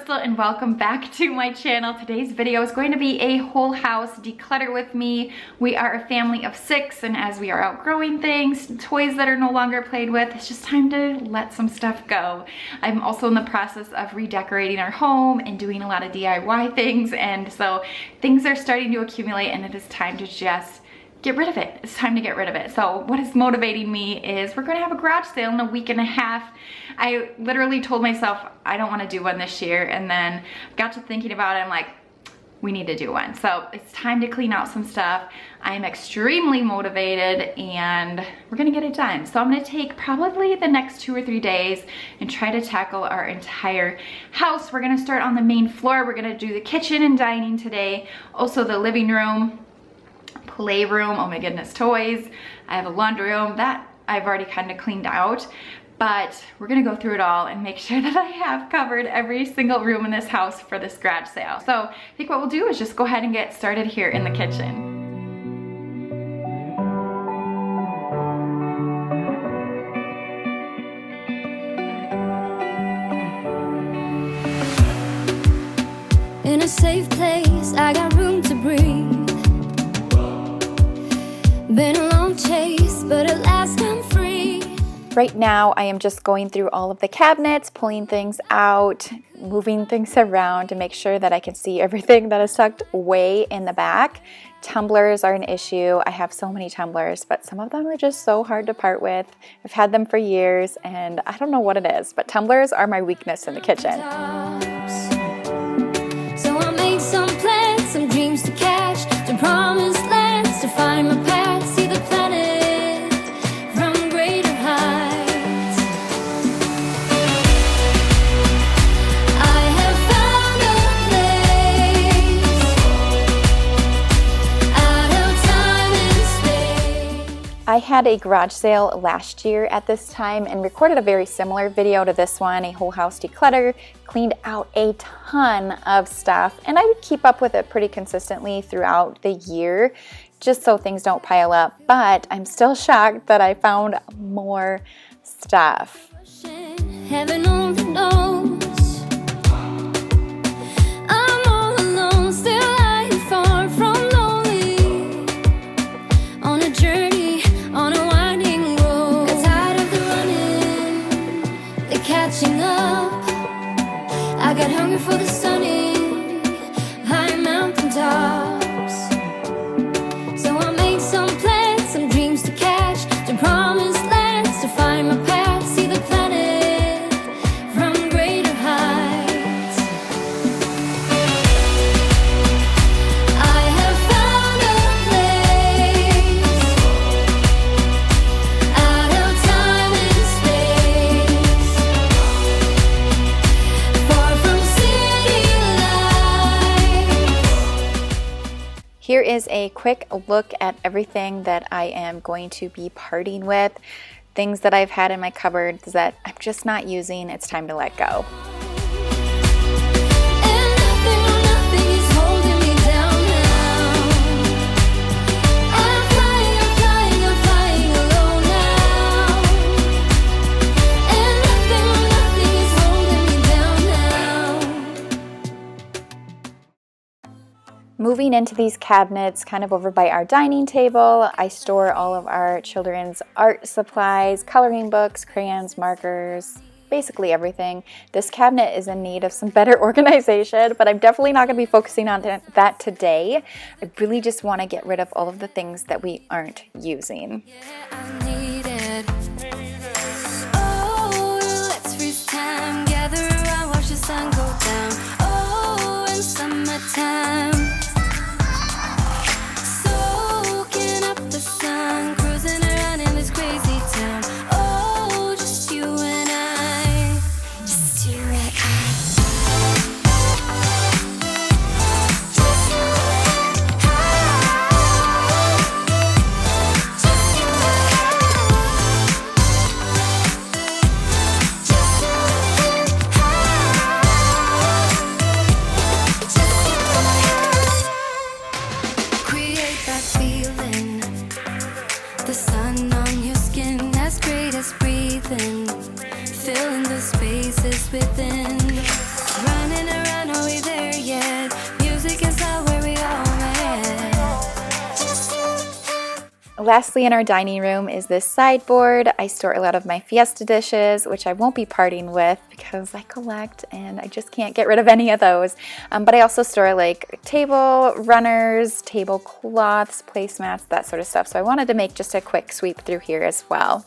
Crystal and welcome back to my channel. Today's video is going to be a whole house declutter with me. We are a family of 6 and as we are outgrowing things, toys that are no longer played with, it's just time to let some stuff go. I'm also in the process of redecorating our home and doing a lot of DIY things, and so things are starting to accumulate and it is time to just get rid of it. It's time to get rid of it. So what is motivating me is we're gonna have a garage sale in a week and a half. I literally told myself I don't wanna do one this year, and then got to thinking about it. I'm like, we need to do one. So it's time to clean out some stuff. I'm extremely motivated and we're gonna get it done. So I'm gonna take probably the next 2 or 3 days and try to tackle our entire house. We're gonna start on the main floor. We're gonna do the kitchen and dining today. Also the living room, playroom, oh my goodness, toys. I have a laundry room that I've already kind of cleaned out, but we're gonna go through it all and make sure that I have covered every single room in this house for this garage sale. So I think what we'll do is just go ahead and get started here in the kitchen. In a safe place, I got room to breathe. Been a long chase, but at last I'm free. Right now, I am just going through all of the cabinets, pulling things out, moving things around to make sure that I can see everything that is tucked way in the back. Tumblers are an issue. I have so many tumblers, but some of them are just so hard to part with. I've had them for years, and I don't know what it is, but tumblers are my weakness in the kitchen. So I made some plans, some dreams to catch, to promised lands, to find my path. I had a garage sale last year at this time and recorded a very similar video to this one, a whole house declutter, cleaned out a ton of stuff, and I would keep up with it pretty consistently throughout the year just so things don't pile up, but I'm still shocked that I found more stuff. Heaven only knows. I'm all alone, still lying far from lonely, on a journey, on a winding road. Got tired of the running, the catching up. I got hungry for the sunny, high mountain tops. So I made some plans, some dreams to catch, to promised lands, to find my path, see the planet from greater heights. I have found a place out of time and space, far from city lights. Here is a quick look at everything that I am going to be parting with. Things that I've had in my cupboards that I'm just not using. It's time to let go. And nothing is holding me down now. I'm flying alone now. And nothing is holding me down now. Moving into these cabinets kind of over by our dining table, I store all of our children's art supplies, coloring books, crayons, markers, basically everything. This cabinet is in need of some better organization, but I'm definitely not going to be focusing on that today. I really just want to get rid of all of the things that we aren't using. I need it. Oh, let's freeze time, gather around, watch the sun go down. Oh, in summertime, soaking up the sun, cruising around in this crazy town. Oh, just you and I, just you and I. Just you and I. Lastly, in our dining room is this sideboard. I store a lot of my Fiesta dishes, which I won't be parting with because I collect and I just can't get rid of any of those. But I also store like table runners, tablecloths, placemats, that sort of stuff. So I wanted to make just a quick sweep through here as well.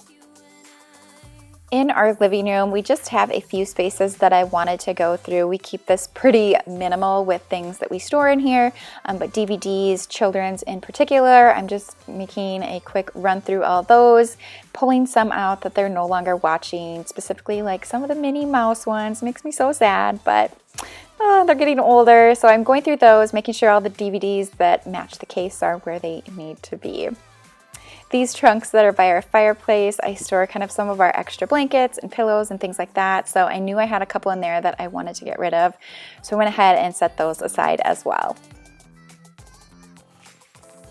In our living room, we just have a few spaces that I wanted to go through. We keep this pretty minimal with things that we store in here, but DVDs, children's in particular, I'm just making a quick run through all those, pulling some out that they're no longer watching, specifically like some of the Minnie Mouse ones. Makes me so sad, but they're getting older. So I'm going through those, making sure all the DVDs that match the case are where they need to be. These trunks that are by our fireplace, I store kind of some of our extra blankets and pillows and things like that. So I knew I had a couple in there that I wanted to get rid of. So I went ahead and set those aside as well.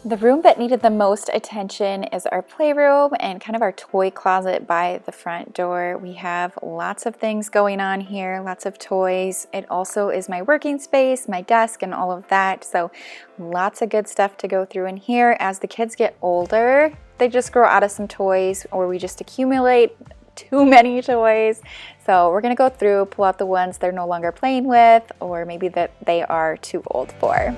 The room that needed the most attention is our playroom and kind of our toy closet by the front door. We have lots of things going on here, lots of toys. It also is my working space, my desk, and all of that. So lots of good stuff to go through in here. As the kids get older, they just grow out of some toys, or we just accumulate too many toys. So we're gonna go through, pull out the ones they're no longer playing with, or maybe that they are too old for.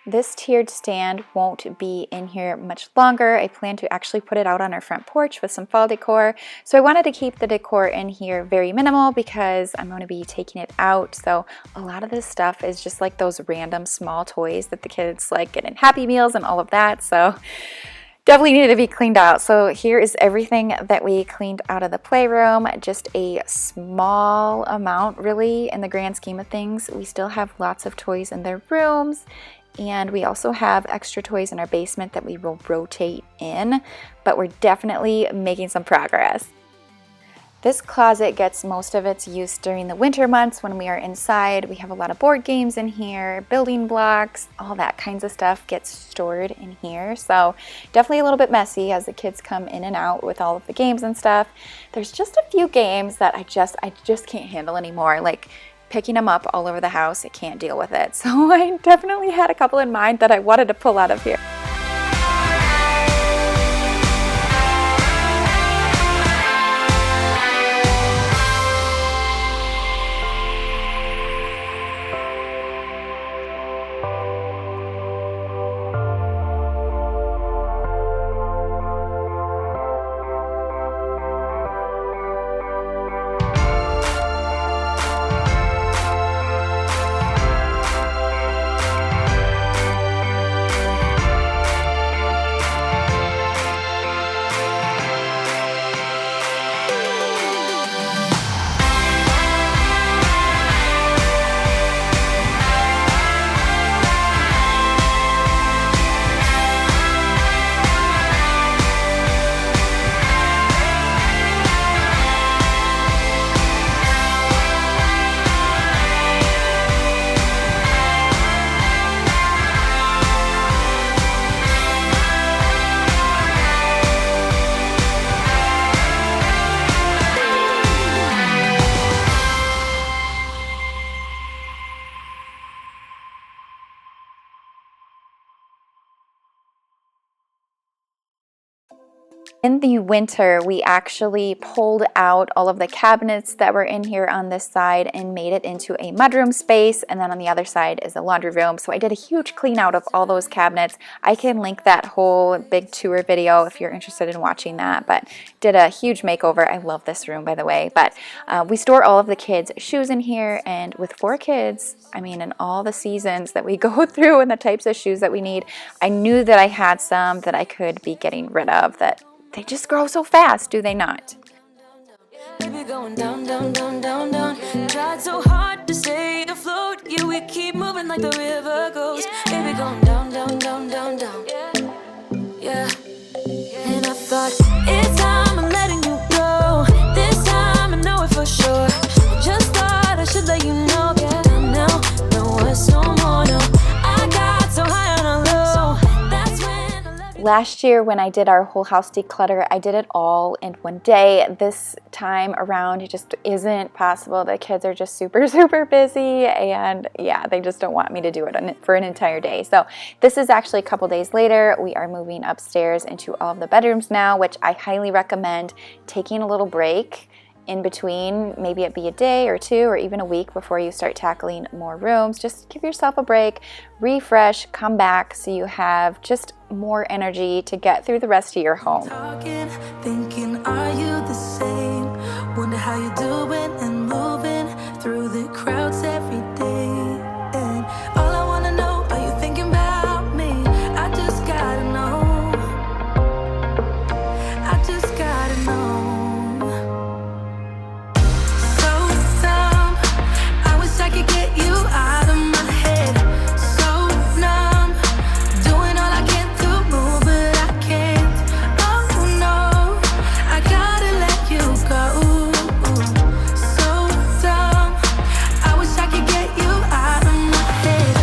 This tiered stand won't be in here much longer. I plan to actually put it out on our front porch with some fall decor. So I wanted to keep the decor in here very minimal because I'm going to be taking it out. So a lot of this stuff is just like those random small toys that the kids like get in Happy Meals and all of that. So definitely needed to be cleaned out. So here is everything that we cleaned out of the playroom. Just a small amount really in the grand scheme of things. We still have lots of toys in their rooms. And we also have extra toys in our basement that we will rotate in, but we're definitely making some progress. This closet gets most of its use during the winter months when we are inside. We have a lot of board games in here, building blocks, all that kinds of stuff gets stored in here. So definitely a little bit messy as the kids come in and out with all of the games and stuff. There's just a few games that I just can't handle anymore. Like picking them up all over the house, I can't deal with it. So I definitely had a couple in mind that I wanted to pull out of here. In the winter, we actually pulled out all of the cabinets that were in here on this side and made it into a mudroom space, and then on the other side is a laundry room. So I did a huge clean out of all those cabinets. I can link that whole big tour video if you're interested in watching that, but did a huge makeover. I love this room, by the way. But we store all of the kids' shoes in here, and with 4 kids, I mean, in all the seasons that we go through and the types of shoes that we need, I knew that I had some that I could be getting rid of, that they just grow so fast, do they not? Baby going down, down, down, down, down. Tried so hard to stay afloat. Yeah, we keep moving like the river goes. Baby going down, down, down, down, down. Yeah. And I thought, it's time I'm letting you go. This time I know it for sure. I just thought I should let you know. Yeah, now, no words no more, no. I got so high on a low. That's when I left you. Last year when I did our whole house declutter, I did it all in one day. This time around, it just isn't possible. The kids are just super, super busy, and yeah, they just don't want me to do it for an entire day. So this is actually a couple days later. We are moving upstairs into all of the bedrooms now, which I highly recommend taking a little break in between. Maybe it be a day or 2 or even a week before you start tackling more rooms. Just give yourself a break, refresh, come back so you have just more energy to get through the rest of your home. Talking, thinking, are you the same? Wonder how you're doing and moving through the crowds every day. And all I wanna know, are you thinking about me? I just gotta know. I just gotta know. So dumb, I wish I could get you out of my head. So numb, doing all I can to move, but I can't. Oh no, I gotta let you go. So dumb, I wish I could get you out of my head.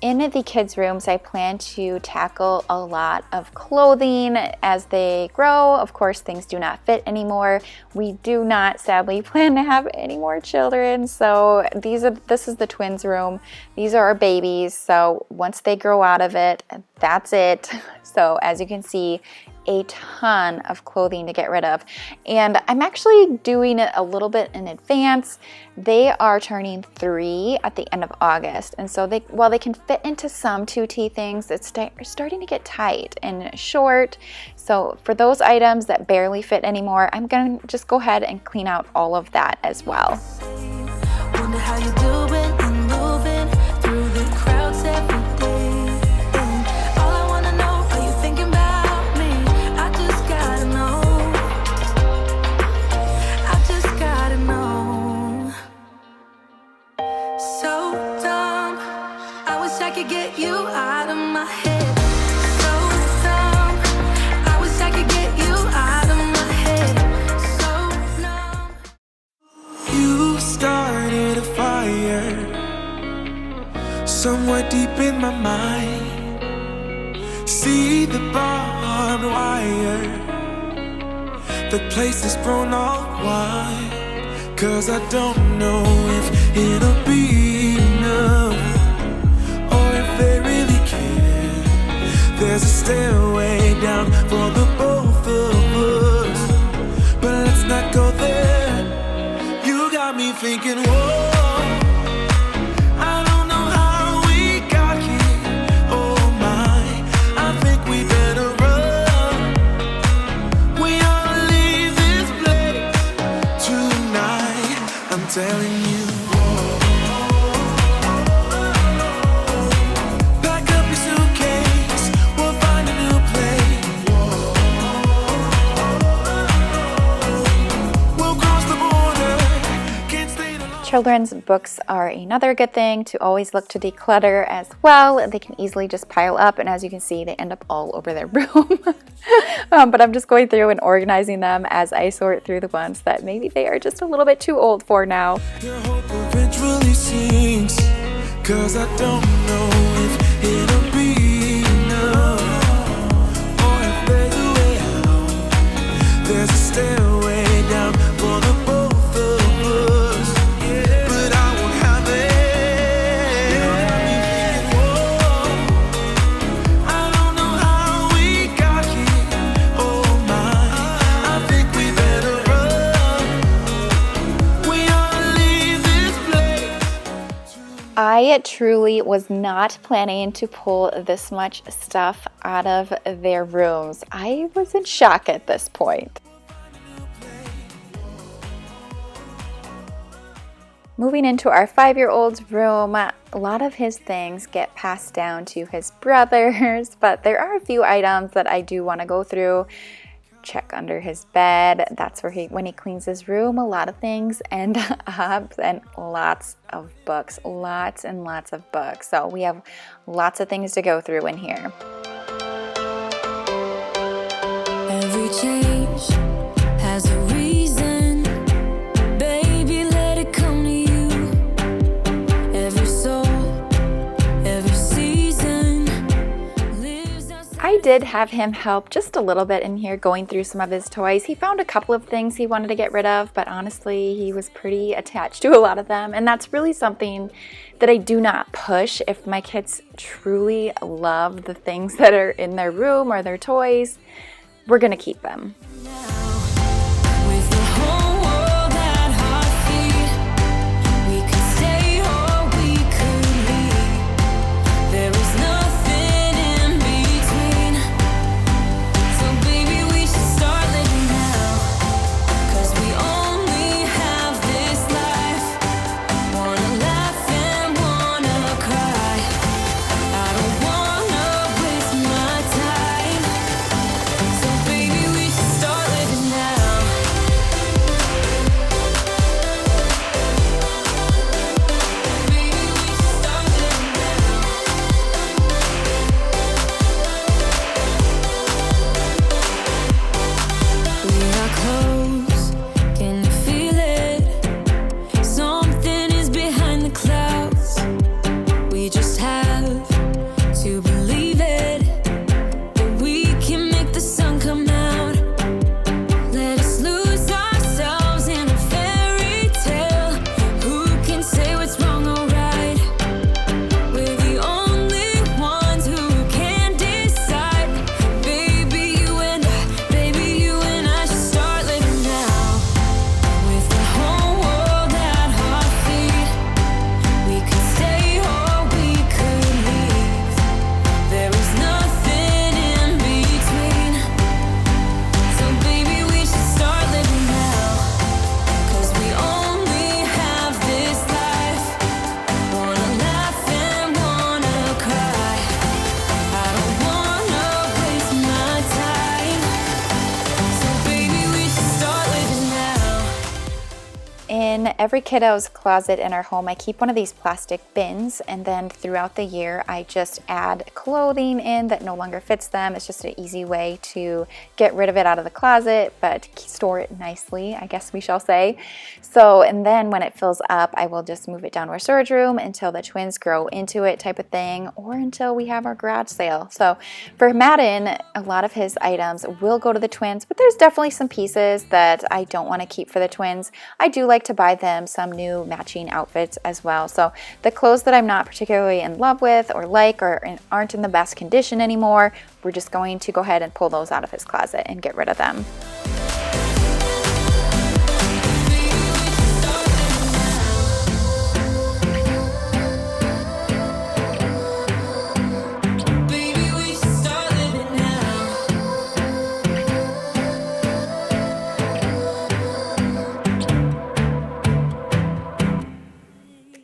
In the kids' rooms, I plan to tackle a lot of clothing as they grow. Of course, things do not fit anymore. We do not, sadly, plan to have any more children. So this is the twins' room. These are our babies. So once they grow out of it, that's it. So as you can see, a ton of clothing to get rid of. And I'm actually doing it a little bit in advance. They are turning 3 at the end of August. And so while they can fit into some 2T things, it's starting to get tight and short. So for those items that barely fit anymore, I'm gonna just go ahead and clean out all of that as well. Wonder how you're doing and moving through the crowds every day. And all I wanna know, are you thinking about me? I just gotta know. I just gotta know. So dumb, I wish I could get you out of my head. So dumb, I wish I could get you out of my head. So numb. You started a fire somewhere deep in my mind. See the barbed wire, the place is grown all wide. 'Cause I don't know if it'll be enough, or if they really care. There's a stairway down for the both of us, but let's not go there. You got me thinking, whoa, I don't know how we got here. Oh my, I think we better run. We ought to leave this place tonight. I'm telling you. Pack up your suitcase, we'll find a new place. We'll cross the border, can't stay too long. Children's books are another good thing to always look to declutter as well. They can easily just pile up, and as you can see, they end up all over their room. But I'm just going through and organizing them as I sort through the ones that maybe they are just a little bit too old for now. Your hope eventually sinks, 'cause I don't know if it'll be enough, or if there's a way out. There's a stairway down for the both of us, but I won't have it. You got me thinking, whoa, I truly was not planning to pull this much stuff out of their rooms. I was in shock at this point. Moving into our 5-year-old's room, a lot of his things get passed down to his brothers, but there are a few items that I do want to go through. Check under his bed. That's where when he cleans his room, a lot of things end up, and lots of books, lots and lots of books. So we have lots of things to go through in here. Every change has a reason, baby, let it come to you. Every soul, every season lives outside. I did have him help just a little bit in here going through some of his toys. He found a couple of things he wanted to get rid of, but honestly, he was pretty attached to a lot of them, and that's really something that I do not push. If my kids truly love the things that are in their room or their toys, we're gonna keep them. With the whole world at our feet, we could stay or we could leave. There is nothing in between. So baby, we should start living now, 'cause we only have this life. Wanna laugh and wanna cry. I don't wanna waste my time. So baby, we should start living now. Baby, we should start living now. We are close, can you feel it? Something is behind the clouds. We just have to believe it, that we can make the sun come out. Let us lose ourselves in a fairy tale. Who can say what's wrong or right? We're the only ones who can decide. Baby, you and I should start living now. With the whole world at our feet, we could stay or we could leave. There is nothing in between. So baby, we should start living now, 'cause we only have this life. Wanna laugh and wanna cry. I don't wanna waste my time. So baby, we should start living now. In every kiddo's closet in our home, I keep one of these plastic bins, and then throughout the year, I just add clothing in that no longer fits them. It's just an easy way to get rid of it out of the closet, but store it nicely, I guess we shall say. So, and then when it fills up, I will just move it down to our storage room until the twins grow into it, type of thing, or until we have our garage sale. So for Madden, a lot of his items will go to the twins, but there's definitely some pieces that I don't want to keep for the twins. I do like to buy them some new matching outfits as well. So the clothes that I'm not particularly in love with or like or aren't in the best condition anymore, we're just going to go ahead and pull those out of his closet and get rid of them. Baby, we should start living now.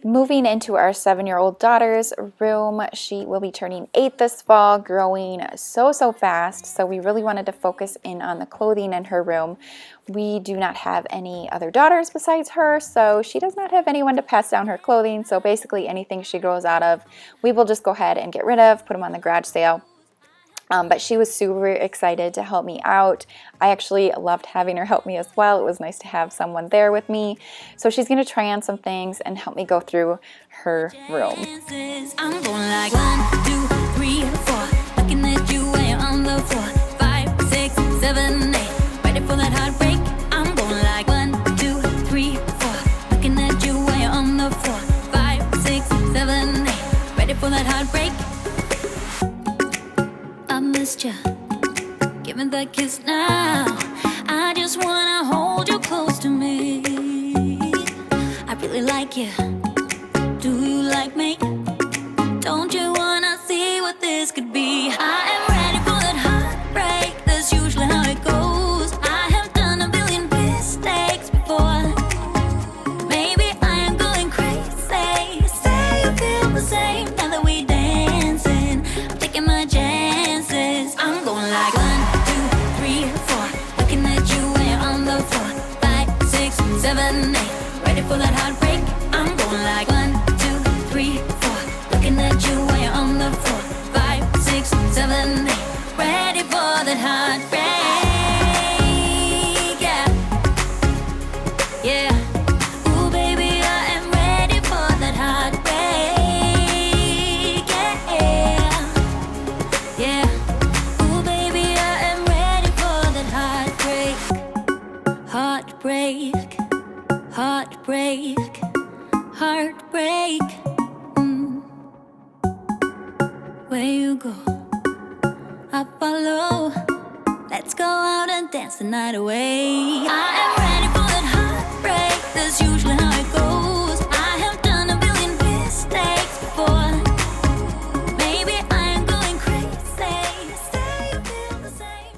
Moving into our 7-year-old daughter's room, she will be turning 8 this fall, growing so fast. So we really wanted to focus in on the clothing in her room. We do not have any other daughters besides her, so she does not have anyone to pass down her clothing. So basically anything she grows out of, we will just go ahead and get rid of, put them on the garage sale. But she was super excited to help me out. I actually loved having her help me as well. It was nice to have someone there with me. So she's going to try on some things and help me go through her room. I'm going like 1, 2, 3, 4. Looking at you when you're on the floor. 5, 6, 7, 8. Ready for that heartbreak? I'm going like 1, 2, 3, 4. Looking at you when you're on the floor. 5, 6, 7, 8. Ready for that heartbreak? I missed you. Give me that kiss now. I just wanna hold you close to me. I really like you. Do you like me? Don't you wanna see what this could be? I am ready for that heartbreak. That's usually how it goes. I have done a billion mistakes before. Maybe I am going crazy. Say you feel the same now that we dancing. I'm taking my chances. I'm going like 1, 2, 3, 4. Looking at you when you're on the floor. 5, 6, 7, 8. Ready for that heartbreak. I'm going like 1, 2, 3, 4. Looking at you when you're on the floor. 5, 6, 7, 8. Ready for that heartbreak. Yeah, yeah. Ooh, baby, I am ready for that heartbreak. Yeah, yeah. Ooh, baby, I am ready for that heartbreak. Heartbreak, heartbreak, heartbreak. Where you go, I follow. Let's go out and dance the night away. I am ready for that heartbreak. That's usually how it goes. I have done a billion mistakes before. Maybe I am going crazy. Say you feel the same.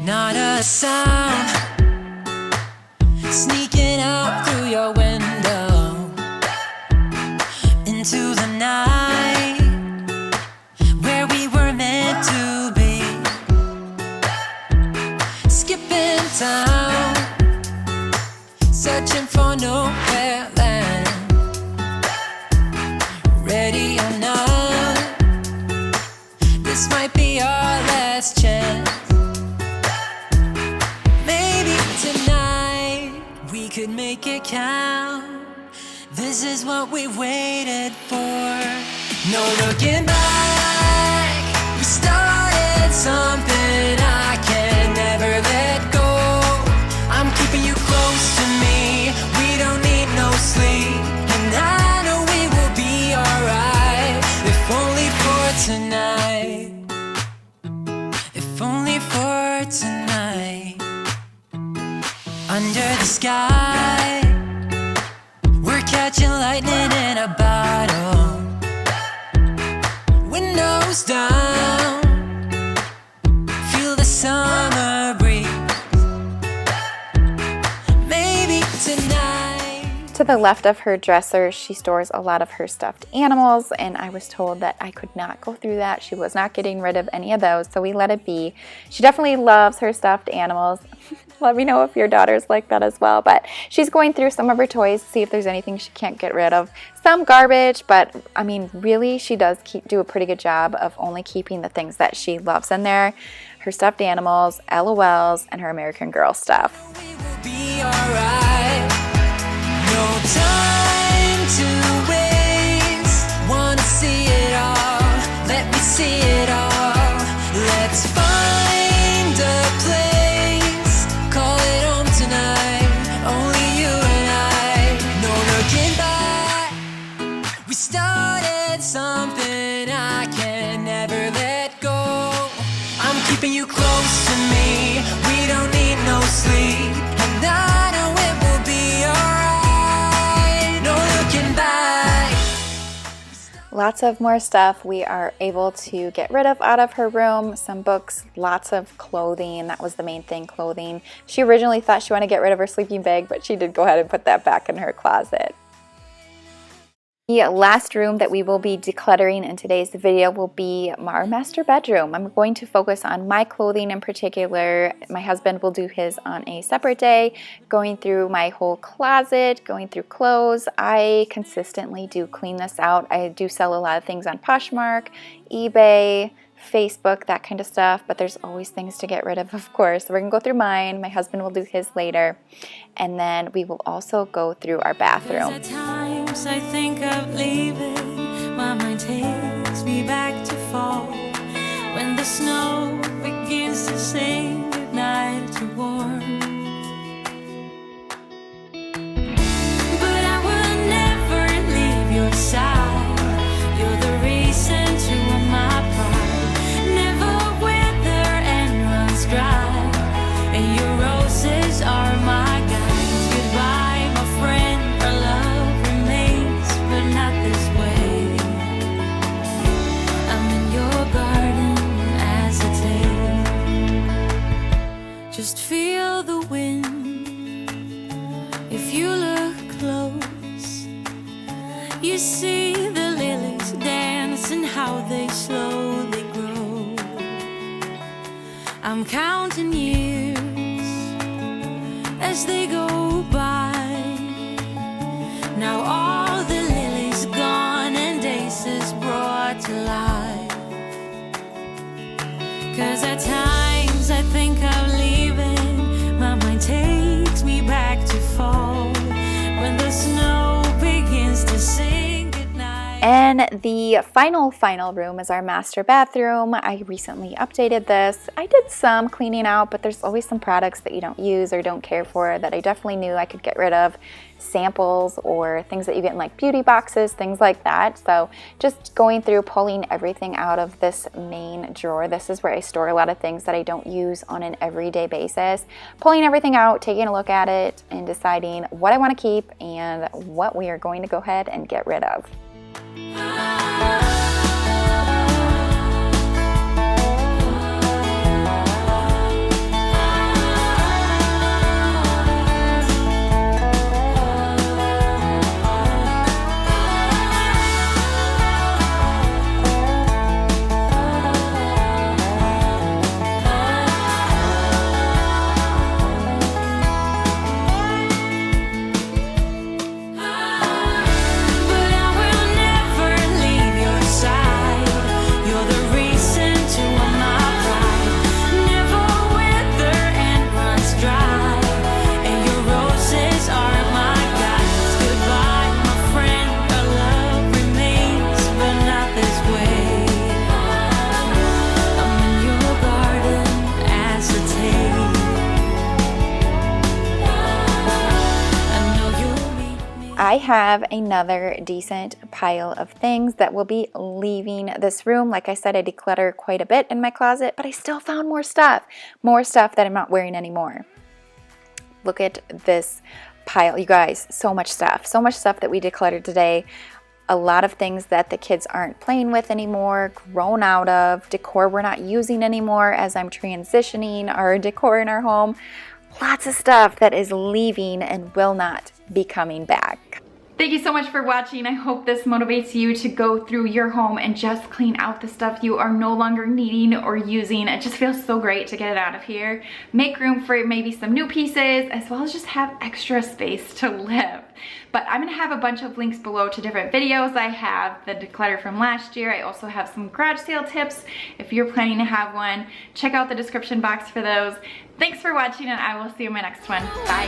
Not a sound sneaking out through your window into the night where we were meant to be. Skipping town, searching for nowhere land. Ready or not, this might be our last chance. Maybe tonight we could make it count. This is what we waited for. No looking back. We started something I can never let go. I'm keeping you close to me. We don't need no sleep. And I know we will be alright. If only for tonight. If only for tonight. Under the sky, we're catching lightning in a bottle. Windows down, feel the summer breeze. Maybe tonight. To the left of her dresser, she stores a lot of her stuffed animals, and I was told that I could not go through that. She was not getting rid of any of those, so we let it be. She definitely loves her stuffed animals. Let me know if your daughter's like that as well. But she's going through some of her toys to see if there's anything she can't get rid of. Some garbage, but I mean, really, she does do a pretty good job of only keeping the things that she loves in there. Her stuffed animals, LOLs, and her American Girl stuff. We will be alright. No time to waste. Wanna see it all. Let me see it all. Let's find a place. Call it home tonight. Only you and I. No looking back. We started something I can never let go. I'm keeping you close to me. We don't need no sleep. And I know it will be alright. No looking back. Lots of more stuff we are able to get rid of out of her room. Some books, lots of clothing. That was the main thing, clothing. She originally thought she wanted to get rid of her sleeping bag, but she did go ahead and put that back in her closet. The last room that we will be decluttering in today's video will be our master bedroom. I'm going to focus on my clothing in particular. My husband will do his on a separate day, going through my whole closet, going through clothes. I consistently do clean this out. I do sell a lot of things on Poshmark, eBay, Facebook, that kind of stuff, but there's always things to get rid of course. So we're gonna go through mine. My husband will do his later, and then we will also go through our bathroom. At times I think of leaving. My mind takes me back to fall, when the snow begins to sing goodnight to warm. But I will never leave your side. You're the reason to my pride. Never wither and runs dry, and your roses are my see the lilies dance and how they slowly grow. I'm counting years as they go by. Now all the lilies gone and days is brought to life. 'Cause at times I think of leaving, my mind takes me back to fall, when the snow begins to sing goodnight. And the final room is our master bathroom. I recently updated this. I did some cleaning out, but there's always some products that you don't use or don't care for that I definitely knew I could get rid of. Samples or things that you get in like beauty boxes, things like that. So just going through, pulling everything out of this main drawer. This is where I store a lot of things that I don't use on an everyday basis. Pulling everything out, taking a look at it, and deciding what I want to keep and what we are going to go ahead and get rid of. I have another decent pile of things that will be leaving this room. Like I said, I declutter quite a bit in my closet, but I still found more stuff that I'm not wearing anymore. Look at this pile, you guys, so much stuff that we decluttered today. A lot of things that the kids aren't playing with anymore, grown out of, decor we're not using anymore as I'm transitioning our decor in our home. Lots of stuff that is leaving and will not be coming back. Thank you so much for watching. I hope this motivates you to go through your home and just clean out the stuff you are no longer needing or using. It just feels so great to get it out of here. Make room for maybe some new pieces, as well as just have extra space to live. But I'm gonna have a bunch of links below to different videos. I have the declutter from last year. I also have some garage sale tips if you're planning to have one. Check out the description box for those. Thanks for watching, and I will see you in my next one. Bye.